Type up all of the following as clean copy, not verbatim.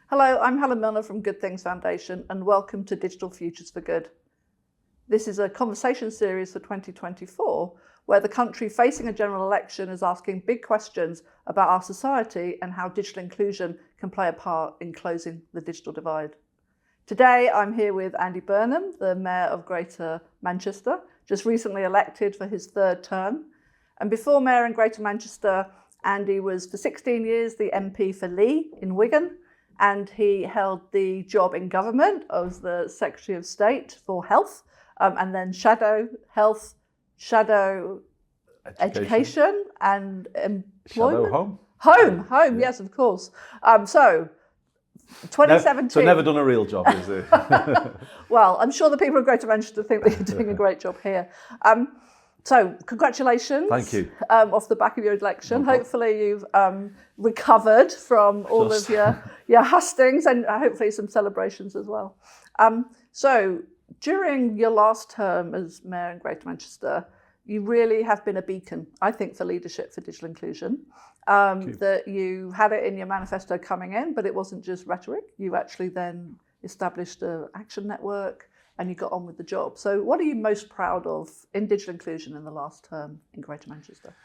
Hello, I'm Helen Milner from Good Things Foundation and welcome to Digital Futures for Good. This is a conversation series for 2024 where the country facing a general election is asking big questions about our society and how digital inclusion can play a part in closing the digital divide. Today I'm here with Andy Burnham, the Mayor of Greater Manchester, just recently elected for his third term. And before Mayor in Greater Manchester, Andy was for 16 years the MP for Lee in Wigan, and he held the job in government as the Secretary of State for Health, and then shadow health, shadow education and employment. Shadow Home, yeah. yes, of course. So 2017. So never done a real job, is it? Well, I'm sure the people of Greater Manchester think that you're doing a great job here. So congratulations. Thank you. Off the back of your election. Hopefully you've recovered from all of your hustings and hopefully some celebrations as well. So during your last term as Mayor in Greater Manchester, you really have been a beacon, I think, for leadership for digital inclusion. That you had it in your manifesto coming in, but it wasn't just rhetoric. You actually then established an action network and you got on with the job. So what are you most proud of in digital inclusion in the last term in Greater Manchester?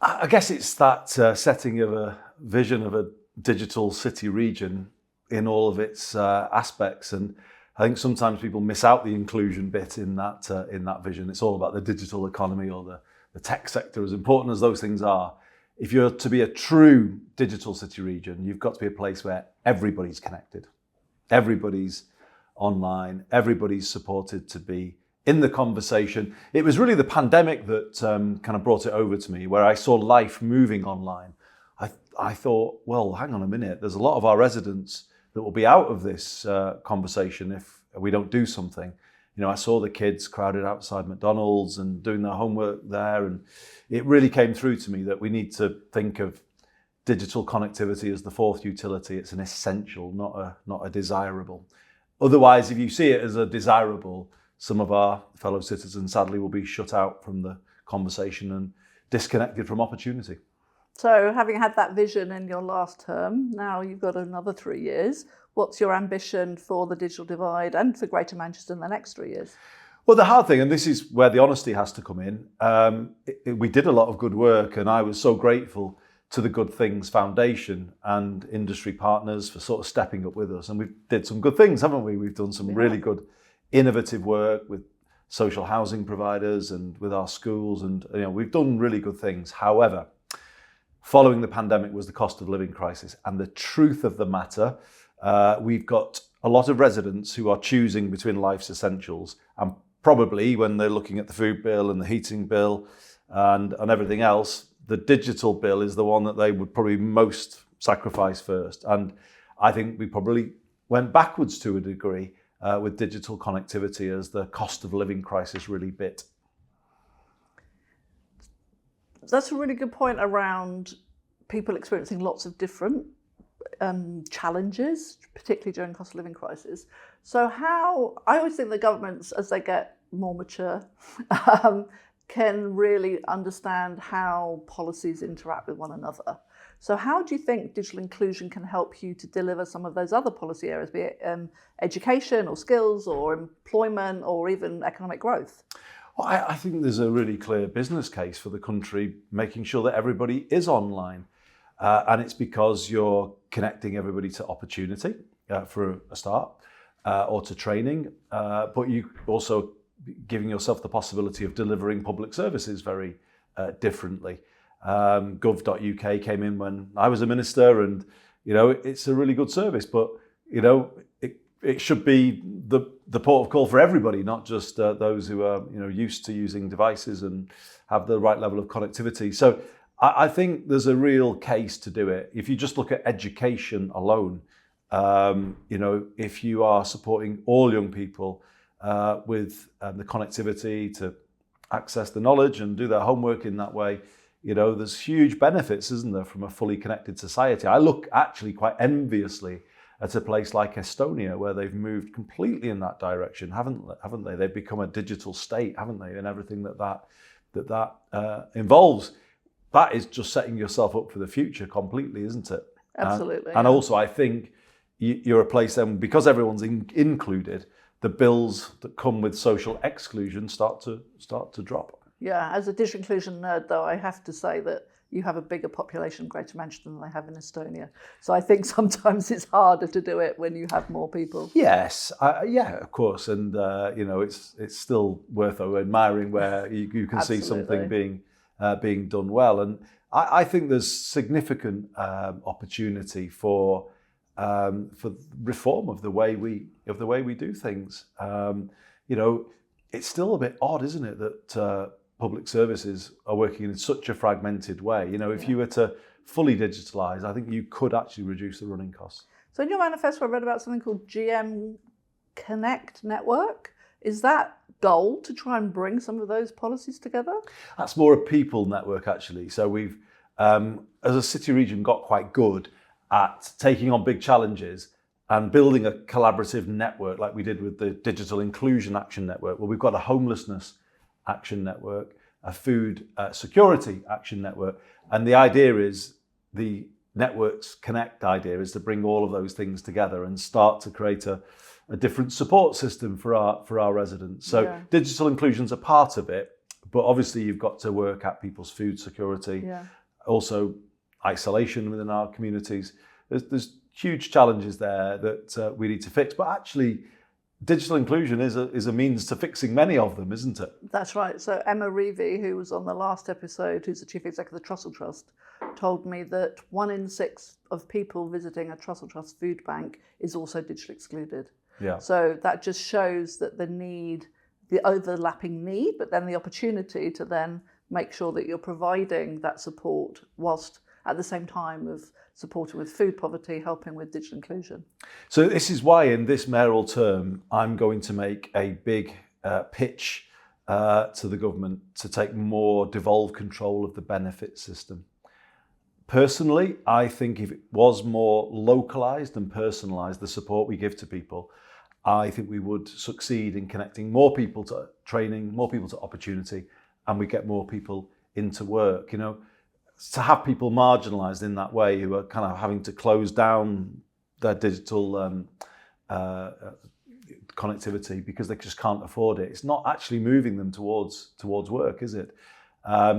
I guess it's that setting of a vision of a digital city region in all of its aspects. And I think sometimes people miss out the inclusion bit in that vision. It's all about the digital economy or the tech sector, as important as those things are. If you're to be a true digital city region, you've got to be a place where everybody's connected. Everybody's online, everybody's supported to be in the conversation. It was really the pandemic that kind of brought it over to me, where I saw life moving online. I thought, well, hang on a minute, there's a lot of our residents that will be out of this conversation if we don't do something. You know, I saw the kids crowded outside McDonald's and doing their homework there, and it really came through to me that we need to think of digital connectivity as the fourth utility. It's an essential, not a desirable. Otherwise, if you see it as a desirable, some of our fellow citizens sadly will be shut out from the conversation and disconnected from opportunity. So having had that vision in your last term, now you've got another 3 years. What's your ambition for the digital divide and for Greater Manchester in the next 3 years? Well, the hard thing, and this is where the honesty has to come in, we did a lot of good work, and I was so grateful to the Good Things Foundation and industry partners for sort of stepping up with us. And we did some good things, haven't we? We've done some really good innovative work with social housing providers and with our schools, and we've done really good things. However, following the pandemic was the cost of living crisis. And the truth of the matter, we've got a lot of residents who are choosing between life's essentials, and probably when they're looking at the food bill and the heating bill and everything else, the digital bill is the one that they would probably most sacrifice first. And I think we probably went backwards to a degree with digital connectivity as the cost of living crisis really bit. That's a really good point around people experiencing lots of different challenges, particularly during cost of living crisis. So I always think the governments, as they get more mature, can really understand how policies interact with one another. So how do you think digital inclusion can help you to deliver some of those other policy areas, be it education or skills or employment or even economic growth? Well, I think there's a really clear business case for the country making sure that everybody is online. And it's because you're connecting everybody to opportunity for a start, or to training, but you also giving yourself the possibility of delivering public services very differently. Gov.uk came in when I was a minister, and it's a really good service, but it should be the port of call for everybody, not just those who are used to using devices and have the right level of connectivity. So I think there's a real case to do it. If you just look at education alone, if you are supporting all young people with the connectivity to access the knowledge and do their homework in that way, there's huge benefits, isn't there, from a fully connected society. I look actually quite enviously at a place like Estonia, where they've moved completely in that direction, haven't they? They've become a digital state, haven't they? And everything that involves. That is just setting yourself up for the future completely, isn't it? Absolutely. And also, I think you're a place then, because everyone's included, the bills that come with social exclusion start to drop. Yeah, as a digital inclusion nerd, though, I have to say that you have a bigger population in Greater Manchester than they have in Estonia. So I think sometimes it's harder to do it when you have more people. Yes, yeah, of course, and it's still worth admiring where you can see something being done well, and I think there's significant opportunity for reform of the way we do things. It's still a bit odd, isn't it, that public services are working in such a fragmented way. If you were to fully digitalise, I think you could actually reduce the running costs. So in your manifesto, I read about something called GM Connect Network. Is that goal to try and bring some of those policies together? That's more a people network, actually. So we've, as a city region, got quite good at taking on big challenges and building a collaborative network like we did with the Digital Inclusion Action Network. Well, we've got a homelessness action network, a food security action network. And the idea is, the networks connect idea is to bring all of those things together and start to create a different support system for our residents. So digital inclusion's a part of it, but obviously you've got to work at people's food security, also isolation within our communities. There's huge challenges there that we need to fix, but actually digital inclusion is a means to fixing many of them, isn't it? That's right. So Emma Reevy, who was on the last episode, who's the Chief Executive of the Trussell Trust, told me that 1 in 6 of people visiting a Trussell Trust food bank is also digitally excluded. Yeah. So that just shows that the overlapping need, but then the opportunity to then make sure that you're providing that support whilst at the same time of supporting with food poverty, helping with digital inclusion. So this is why in this mayoral term, I'm going to make a big pitch to the government to take more devolved control of the benefit system. Personally, I think if it was more localised and personalised, the support we give to people, I think we would succeed in connecting more people to training, more people to opportunity, and we get more people into work. To have people marginalised in that way, who are kind of having to close down their digital connectivity because they just can't afford it, it's not actually moving them towards work, is it?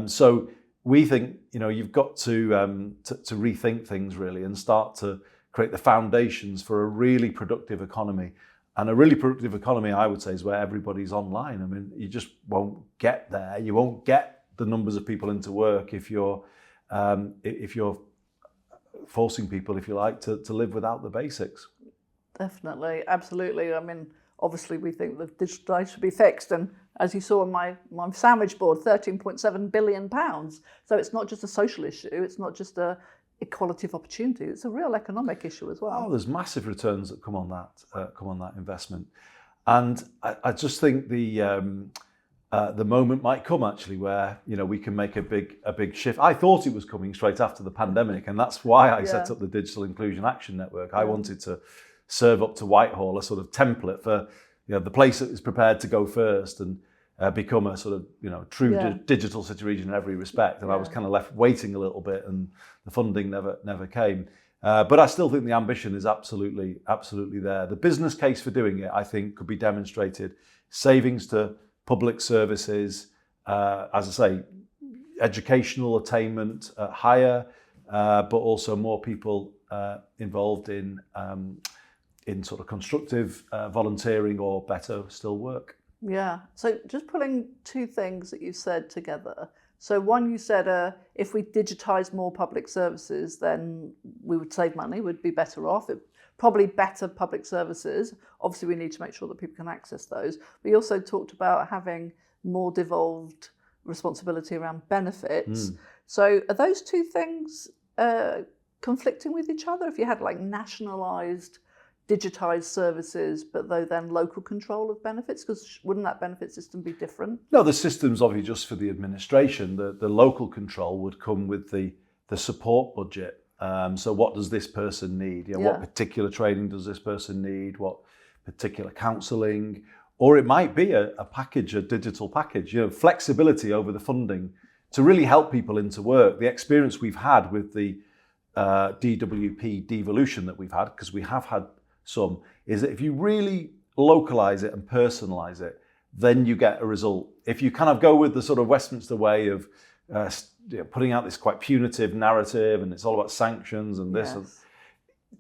So we think you've got to rethink things really and start to create the foundations for a really productive economy. And a really productive economy, I would say, is where everybody's online. I mean, you just won't get there. You won't get the numbers of people into work if you're forcing people, if you like, to live without the basics. Definitely, absolutely. I mean, obviously we think the digital divide should be fixed, and as you saw on my sandwich board, £13.7 billion. So it's not just a social issue, it's not just a equality of opportunity, it's a real economic issue as well. Oh, there's massive returns that come on that investment. And I just think the moment might come actually where we can make a big shift. I thought it was coming straight after the pandemic, and that's why I set up the Digital Inclusion Action Network. I wanted to serve up to Whitehall a sort of template for the place that is prepared to go first and become a sort of true digital city region in every respect. And I was kind of left waiting a little bit, and the funding never came. But I still think the ambition is absolutely there. The business case for doing it, I think, could be demonstrated. Savings to public services, as I say, educational attainment higher, but also more people involved in sort of constructive volunteering, or better still, work. Yeah. So just pulling two things that you said together. So one, you said if we digitise more public services, then we would save money, we'd be better off. Probably better public services. Obviously, we need to make sure that people can access those. We also talked about having more devolved responsibility around benefits. So are those two things conflicting with each other? If you had like nationalised, digitised services, but though then local control of benefits, because wouldn't that benefit system be different? No, the system's obviously just for the administration. The local control would come with the support budget. So what does this person need? What particular training does this person need? What particular counselling? Or it might be a package, a digital package, flexibility over the funding to really help people into work. The experience we've had with the DWP devolution that we've had, because we have had some, is that if you really localize it and personalize it, then you get a result. If you kind of go with the sort of Westminster way of putting out this quite punitive narrative and it's all about sanctions and this, Yes.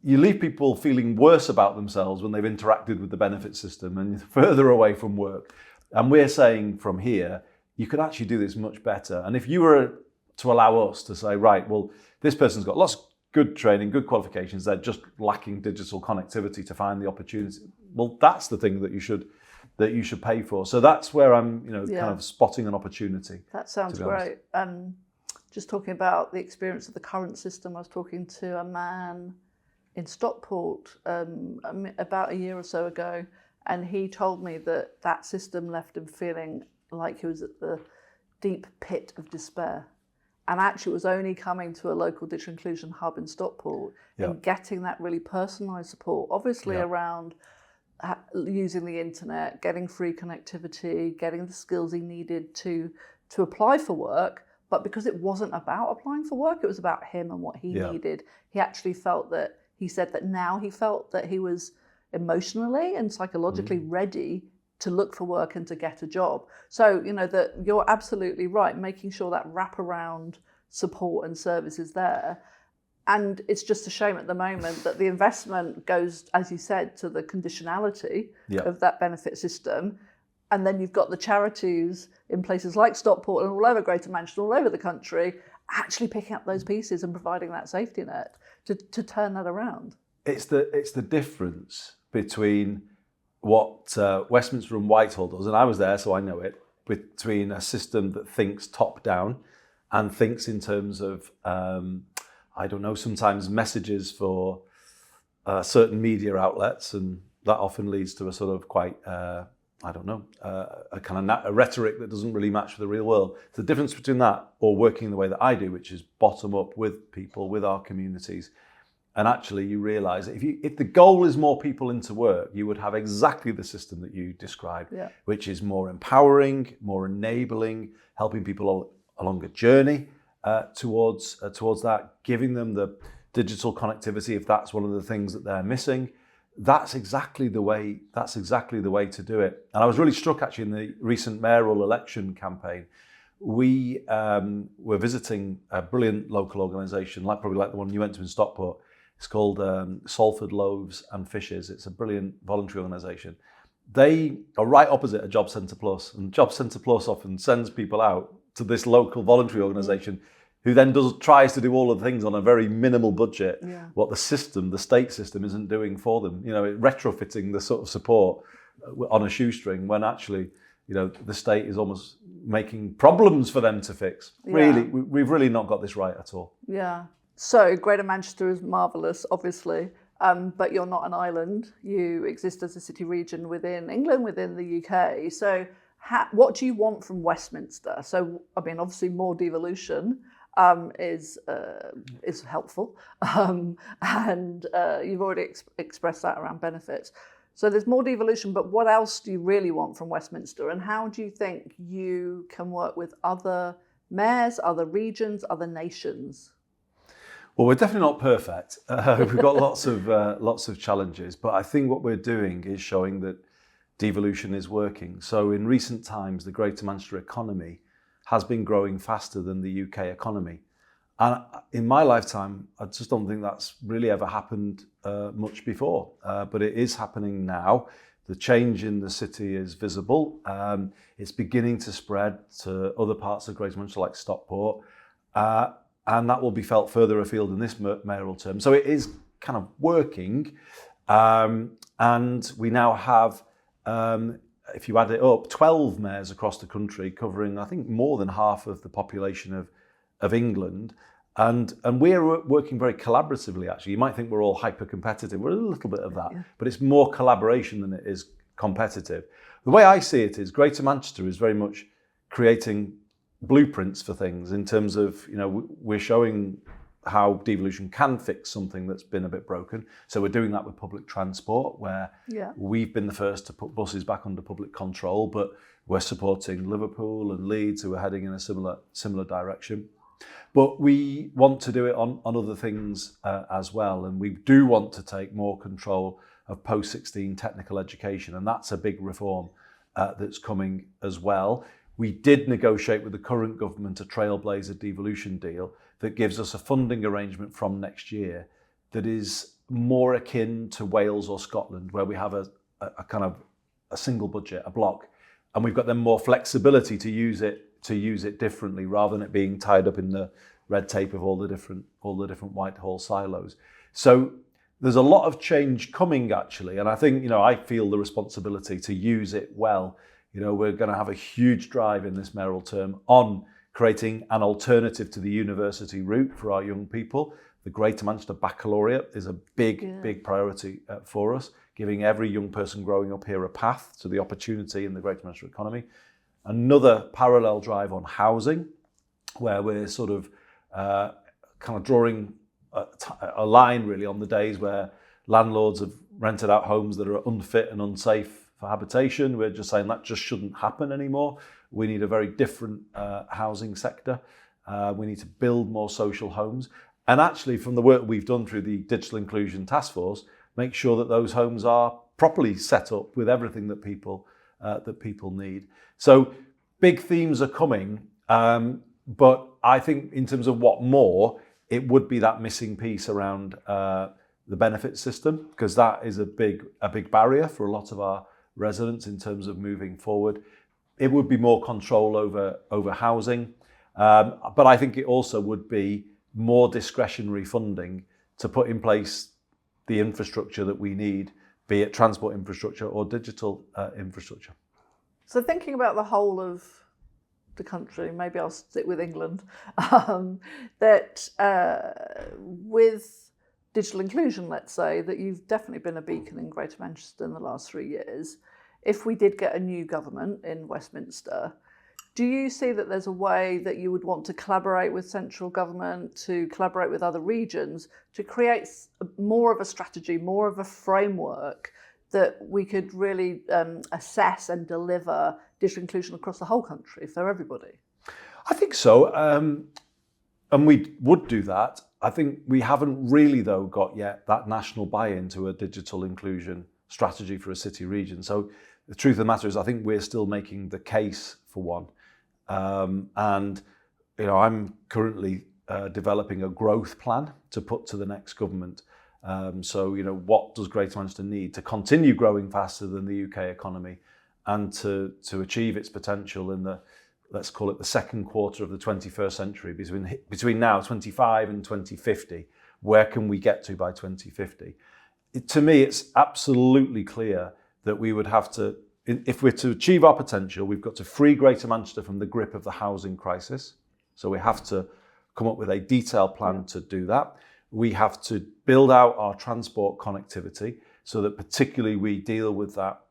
you leave people feeling worse about themselves when they've interacted with the benefit system and further away from work. And we're saying from here, you could actually do this much better. And if you were to allow us to say, right, well, this person's got lots of good training, good qualifications, they're just lacking digital connectivity to find the opportunity. Well, that's the thing that you should pay for. So that's where I'm, kind of spotting an opportunity. That sounds great. Just talking about the experience of the current system, I was talking to a man in Stockport about a year or so ago, and he told me that system left him feeling like he was at the deep pit of despair. And actually it was only coming to a local digital inclusion hub in Stockport and getting that really personalised support, obviously around using the internet, getting free connectivity, getting the skills he needed to apply for work. But because it wasn't about applying for work, it was about him and what he needed. He actually felt that, he said that now he felt that he was emotionally and psychologically ready to look for work and to get a job. So, that you're absolutely right, making sure that wraparound support and service is there. And it's just a shame at the moment that the investment goes, as you said, to the conditionality of that benefit system. And then you've got the charities in places like Stockport and all over Greater Manchester, all over the country, actually picking up those pieces and providing that safety net to turn that around. It's the difference between what Westminster and Whitehall does, and I was there, so I know it, between a system that thinks top down and thinks in terms of, sometimes messages for certain media outlets, and that often leads to a sort of quite, a kind of a rhetoric that doesn't really match with the real world. The difference between that or working the way that I do, which is bottom up with people, with our communities, and actually you realise that if the goal is more people into work, you would have exactly the system that you described, which is more empowering, more enabling, helping people along a journey towards that, giving them the digital connectivity if that's one of the things that they're missing. That's exactly the way to do it. And I was really struck actually in the recent mayoral election campaign. We were visiting a brilliant local organisation, probably like the one you went to in Stockport. It's called Salford Loaves and Fishes. It's a brilliant voluntary organisation. They are right opposite a Job Centre Plus, and Job Centre Plus often sends people out to this local voluntary organisation who then tries to do all of the things on a very minimal budget, what the state system isn't doing for them. Retrofitting the sort of support on a shoestring when actually, the state is almost making problems for them to fix. Really, we've really not got this right at all. Yeah. So Greater Manchester is marvellous, obviously, but you're not an island. You exist as a city region within England, within the UK. So what do you want from Westminster? So, obviously more devolution is helpful, and you've already expressed that around benefits. So there's more devolution, but what else do you really want from Westminster? And how do you think you can work with other mayors, other regions, other nations? Well, we're definitely not perfect. We've got lots of challenges, but I think what we're doing is showing that devolution is working. So in recent times, the Greater Manchester economy has been growing faster than the UK economy. And in my lifetime, I just don't think that's really ever happened much before, but it is happening now. The change in the city is visible. It's beginning to spread to other parts of Greater Manchester like Stockport. And that will be felt further afield in this mayoral term. So it is kind of working. And we now have, if you add it up, 12 mayors across the country covering, I think, more than half of the population of England. And we're working very collaboratively, actually. You might think we're all hyper-competitive. We're a little bit of that. But it's more collaboration than it is competitive. The way I see it is Greater Manchester is very much creating blueprints for things in terms of, we're showing how devolution can fix something that's been a bit broken. So we're doing that with public transport, where we've been the first to put buses back under public control, but we're supporting Liverpool and Leeds, who are heading in a similar direction. But we want to do it on other things as well. And we do want to take more control of post-16 technical education. And that's a big reform that's coming as well. We did negotiate with the current government a Trailblazer devolution deal that gives us a funding arrangement from next year that is more akin to Wales or Scotland, where we have a kind of a single budget, a block, and we've got then more flexibility to use it differently rather than it being tied up in the red tape of all the different Whitehall silos. So there's a lot of change coming actually, and I think I feel the responsibility to use it well. We're going to have a huge drive in this mayoral term on creating an alternative to the university route for our young people. The Greater Manchester Baccalaureate is a big priority for us, giving every young person growing up here a path to the opportunity in the Greater Manchester economy. Another parallel drive on housing, where we're sort of kind of drawing a line really on the days where landlords have rented out homes that are unfit and unsafe for habitation. We're just saying that just shouldn't happen anymore. We need a very different housing sector. We need to build more social homes. And actually, from the work we've done through the Digital Inclusion Task Force, make sure that those homes are properly set up with everything that people need. So big themes are coming, but I think in terms of what more, it would be that missing piece around the benefit system, because that is a big barrier for a lot of our residents in terms of moving forward. It would be more control over housing, but I think it also would be more discretionary funding to put in place the infrastructure that we need, be it transport infrastructure or digital infrastructure. So thinking about the whole of the country, maybe I'll stick with England, that with digital inclusion, let's say, that you've definitely been a beacon in Greater Manchester in the last 3 years. If we did get a new government in Westminster, do you see that there's a way that you would want to collaborate with central government, to collaborate with other regions, to create more of a strategy, more of a framework that we could really assess and deliver digital inclusion across the whole country for everybody? I think so, and we would do that. I think we haven't really, though, got yet that national buy-in to a digital inclusion strategy for a city region. So the truth of the matter is, I think we're still making the case for one. And I'm currently developing a growth plan to put to the next government. So what does Greater Manchester need to continue growing faster than the UK economy, and to achieve its potential in the, let's call it, the second quarter of the 21st century, between now 25 and 2050. Where can we get to by 2050? To me, it's absolutely clear that we would have to, if we're to achieve our potential, we've got to free Greater Manchester from the grip of the housing crisis. So we have to come up with a detailed plan to do that. We have to build out our transport connectivity so that particularly we deal with that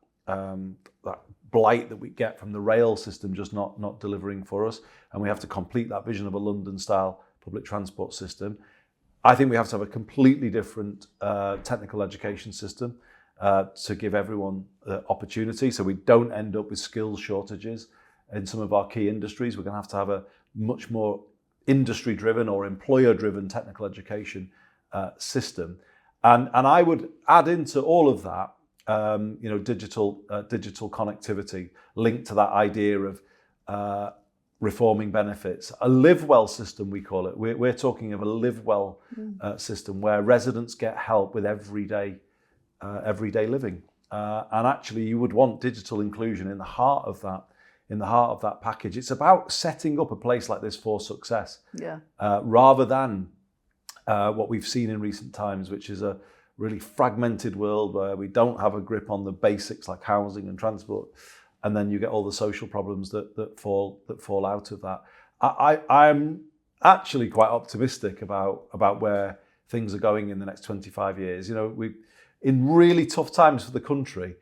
blight that we get from the rail system just not delivering for us. And we have to complete that vision of a London-style public transport system. I think we have to have a completely different technical education system to give everyone the opportunity, so we don't end up with skills shortages in some of our key industries. We're going to have a much more industry-driven or employer-driven technical education system, and I would add into all of that, digital connectivity linked to that idea of reforming benefits. A live well system, we call it. We're talking of a live well system where residents get help with everyday living, and actually you would want digital inclusion in the heart of that package. It's about setting up a place like this for success, rather than what we've seen in recent times, which is a really fragmented world where we don't have a grip on the basics like housing and transport, and then you get all the social problems that fall out of that. I'm actually quite optimistic about where things are going in the next 25 years. In really tough times for the country,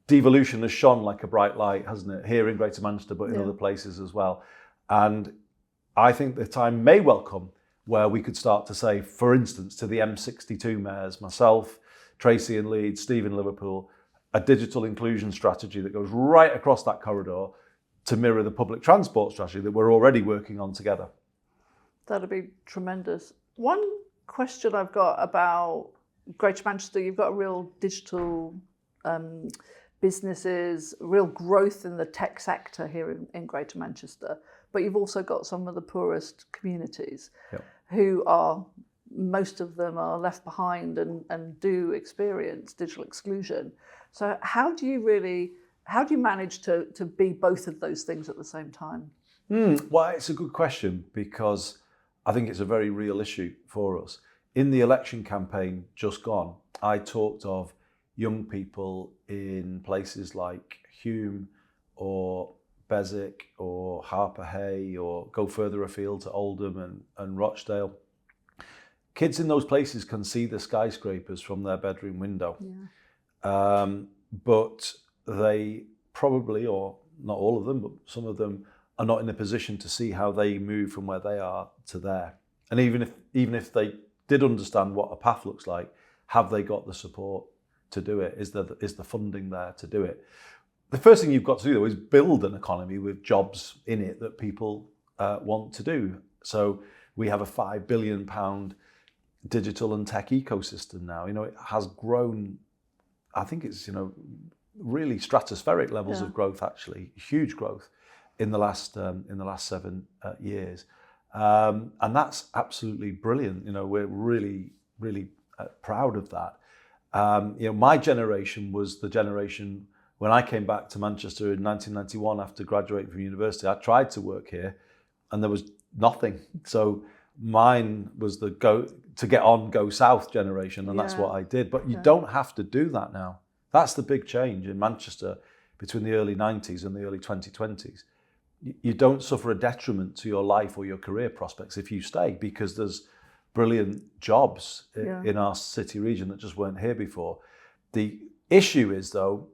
devolution has shone like a bright light, hasn't it? Here in Greater Manchester, but in other places as well. And I think the time may well come where we could start to say, for instance, to the M62 mayors, myself, Tracy in Leeds, Steve in Liverpool, a digital inclusion strategy that goes right across that corridor to mirror the public transport strategy that we're already working on together. That'd be tremendous. One question I've got about Greater Manchester, you've got a real digital businesses, real growth in the tech sector here in Greater Manchester, but you've also got some of the poorest communities who are, most of them are left behind and do experience digital exclusion. So how do you manage to be both of those things at the same time? Well, it's a good question because I think it's a very real issue for us. In the election campaign just gone, I talked of young people in places like Hume or Beswick or Harper Hay, or go further afield to Oldham and Rochdale. Kids in those places can see the skyscrapers from their bedroom window. But they probably, or not all of them, but some of them are not in a position to see how they move from where they are to there. And even if they did understand what a path looks like, have they got the support to do it? Is the funding there to do it? The first thing you've got to do, though, is build an economy with jobs in it that people want to do. So we have a £5 billion digital and tech ecosystem now. It has grown. I think it's really stratospheric levels of growth, actually huge growth in the last 7 years, and that's absolutely brilliant. We're really proud of that. My generation was the generation when I came back to Manchester in 1991 after graduating from university. I tried to work here, and there was nothing. So mine was the go south generation, and that's what I did. But you don't have to do that now. That's the big change in Manchester between the early 90s and the early 2020s. You don't suffer a detriment to your life or your career prospects if you stay, because there's brilliant jobs in our city region that just weren't here before. The issue is, though,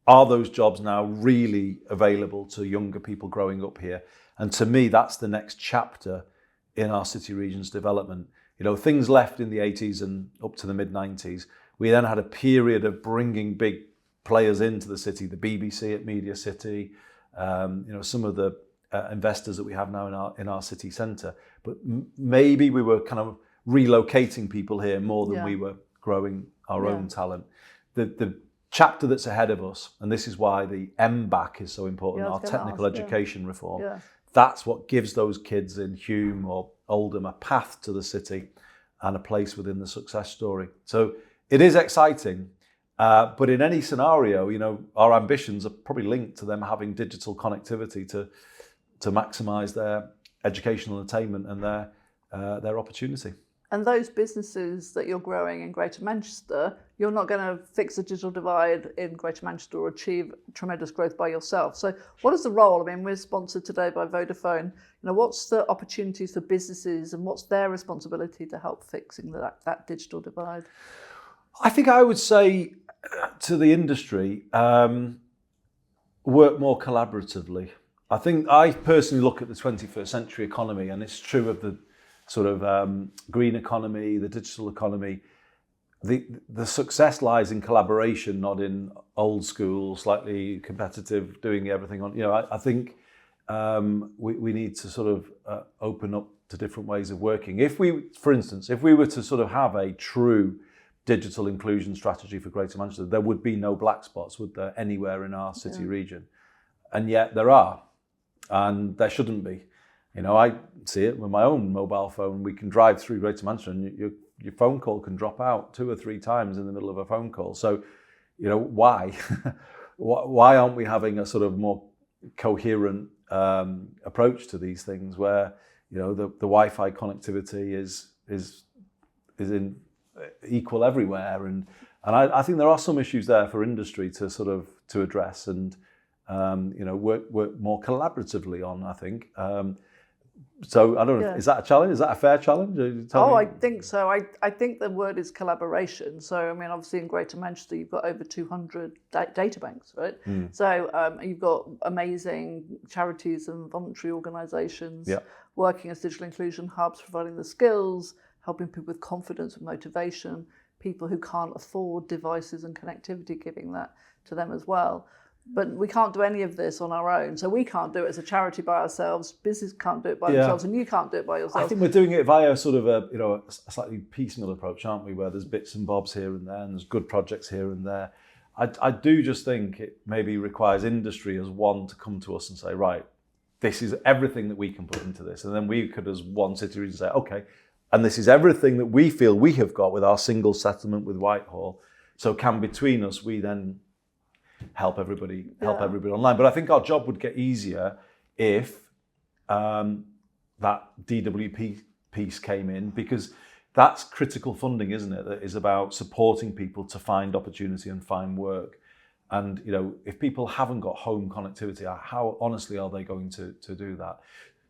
are those jobs now really available to younger people growing up here? And to me, that's the next chapter in our city region's development. Things left in the 80s and up to the mid-90s. We then had a period of bringing big players into the city, the BBC at Media City, some of the investors that we have now in our city centre. But maybe we were kind of relocating people here more than we were growing our own talent. The chapter that's ahead of us, and this is why the MBAC is so important, our technical education reform, that's what gives those kids in Hume or Oldham a path to the city and a place within the success story. So it is exciting, but in any scenario, our ambitions are probably linked to them having digital connectivity to maximise their educational attainment and their opportunity. And those businesses that you're growing in Greater Manchester, you're not going to fix the digital divide in Greater Manchester or achieve tremendous growth by yourself. So what is the role? We're sponsored today by Vodafone. What's the opportunities for businesses and what's their responsibility to help fixing that digital divide? I think I would say to the industry, work more collaboratively. I think I personally look at the 21st century economy, and it's true of the sort of green economy, the digital economy. The success lies in collaboration, not in old school, slightly competitive, doing everything on. I think we need to sort of open up to different ways of working. For instance, if we were to sort of have a true digital inclusion strategy for Greater Manchester, there would be no black spots, would there, anywhere in our city region? And yet there are, and there shouldn't be. I see it with my own mobile phone. We can drive through Greater Manchester and your phone call can drop out 2 or 3 times in the middle of a phone call. So, why? Why aren't we having a sort of more coherent approach to these things where, the Wi-Fi connectivity is in equal everywhere? And I think there are some issues there for industry to address and, work more collaboratively on, I think. So I don't know, is that a challenge? Is that a fair challenge? I think so. I think the word is collaboration. So, obviously in Greater Manchester, you've got over 200 data banks, right? So you've got amazing charities and voluntary organisations working as digital inclusion hubs, providing the skills, helping people with confidence and motivation, people who can't afford devices and connectivity, giving that to them as well. But we can't do any of this on our own. So we can't do it as a charity by ourselves. Business can't do it by Yeah. themselves, and you can't do it by yourself. I think we're doing it via sort of a slightly piecemeal approach, aren't we? Where there's bits and bobs here and there, and there's good projects here and there. I do just think it maybe requires industry as one to come to us and say, right, this is everything that we can put into this, and then we could, as one city region, say, okay, and this is everything that we feel we have got with our single settlement with Whitehall. So can between us we then help everybody online. But I think our job would get easier if that DWP piece came in, because that's critical funding, isn't it? That is about supporting people to find opportunity and find work. And if people haven't got home connectivity, how honestly are they going to do that?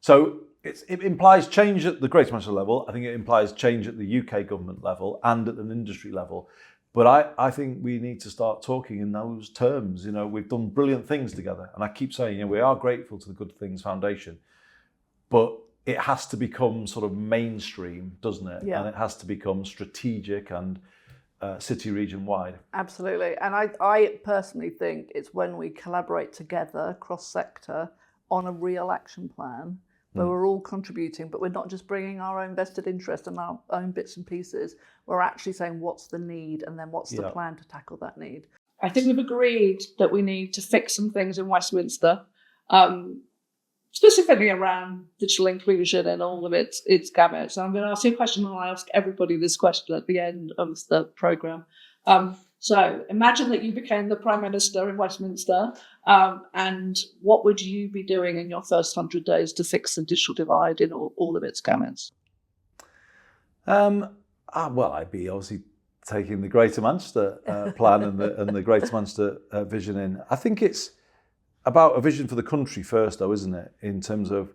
So it implies change at the Greater Manchester level. I think it implies change at the UK government level and at an industry level. But I think we need to start talking in those terms. We've done brilliant things together. And I keep saying, we are grateful to the Good Things Foundation, but it has to become sort of mainstream, doesn't it? Yeah. And it has to become strategic and city region wide. Absolutely. And I personally think it's when we collaborate together cross-sector on a real action plan where we're all contributing, but we're not just bringing our own vested interest and our own bits and pieces. We're actually saying what's the need and then what's the plan to tackle that need. I think we've agreed that we need to fix some things in Westminster, specifically around digital inclusion and all of its gamut. So I'm going to ask you a question, and I ask everybody this question at the end of the programme. So imagine that you became the Prime Minister in Westminster, and what would you be doing in your first 100 days to fix the digital divide in all of its gamuts? Well, I'd be obviously taking the Greater Manchester plan and the Greater Manchester vision in. I think it's about a vision for the country first, though, isn't it? In terms of,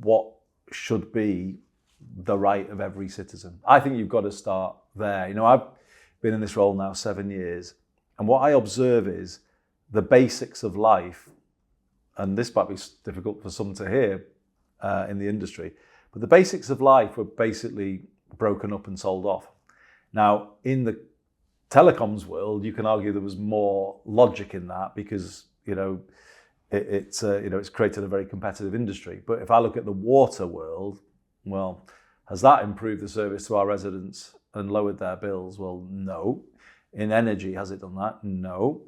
what should be the right of every citizen. I think you've got to start there. I've been in this role now 7 years, and what I observe is the basics of life, and this might be difficult for some to hear in the industry, but the basics of life were basically broken up and sold off. Now, in the telecoms world, you can argue there was more logic in that because, it's created a very competitive industry. But if I look at the water world, well, has that improved the service to our residents and lowered their bills? Well, no. In energy, has it done that? No.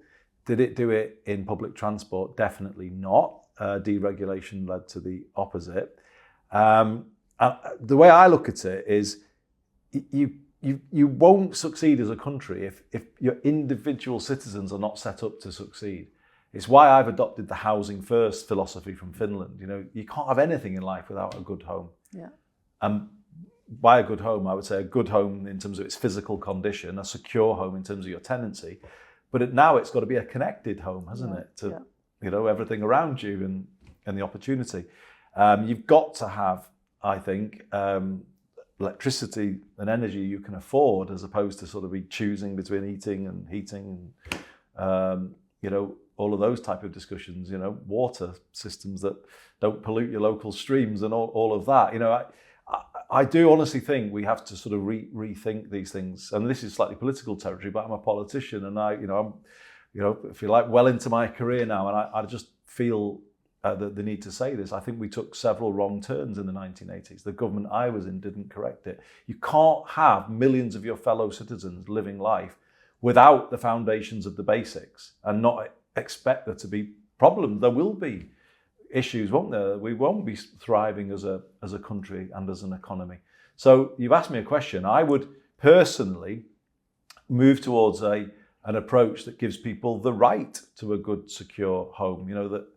Did it do it in public transport? Definitely not. Deregulation led to the opposite. The way I look at it is you won't succeed as a country if your individual citizens are not set up to succeed. It's why I've adopted the housing first philosophy from Finland. You can't have anything in life without a good home. Yeah. By a good home, I would say a good home in terms of its physical condition, a secure home in terms of your tenancy. But now it's got to be a connected home, hasn't it? To everything around you and the opportunity. You've got to have, I think, electricity and energy you can afford, as opposed to sort of be choosing between heating and all of those type of discussions. Water systems that don't pollute your local streams and all of that. I do honestly think we have to sort of rethink these things. And this is slightly political territory, but I'm a politician, and I'm if you like, well into my career now, and I just feel the need to say this. I think we took several wrong turns in the 1980s. The government I was in didn't correct it. You can't have millions of your fellow citizens living life without the foundations of the basics and not expect there to be problems. There will be issues, won't there? We won't be thriving as a country and as an economy. So you've asked me a question. I would personally move towards an approach that gives people the right to a good, secure home. That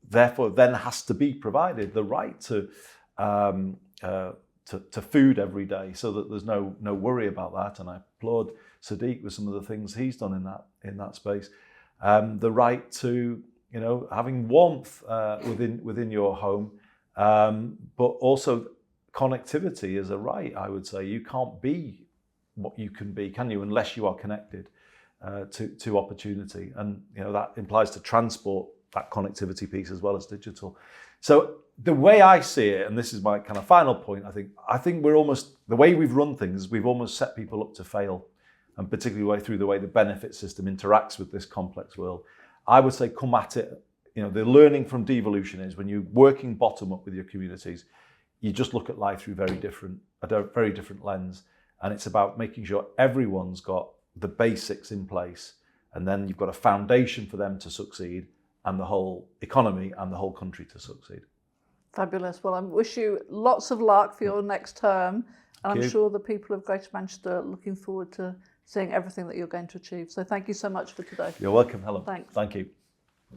therefore then has to be provided the right to food every day, so that there's no worry about that. And I applaud Sadiq with some of the things he's done in that space. The right to having warmth within your home, but also connectivity is a right. I would say you can't be what you can be, can you, unless you are connected to opportunity, and that implies to transport that connectivity piece as well as digital. So the way I see it, and this is my kind of final point, I think we're almost, the way we've run things, we've almost set people up to fail, and particularly through the way the benefit system interacts with this complex world. I would say come at it. The learning from devolution is when you're working bottom up with your communities, you just look at life through a very different lens. And it's about making sure everyone's got the basics in place. And then you've got a foundation for them to succeed and the whole economy and the whole country to succeed. Fabulous. Well, I wish you lots of luck for your next term. And I'm sure the people of Greater Manchester are looking forward to seeing everything that you're going to achieve. So thank you so much for today. You're welcome, Helen. Thanks. Thank you.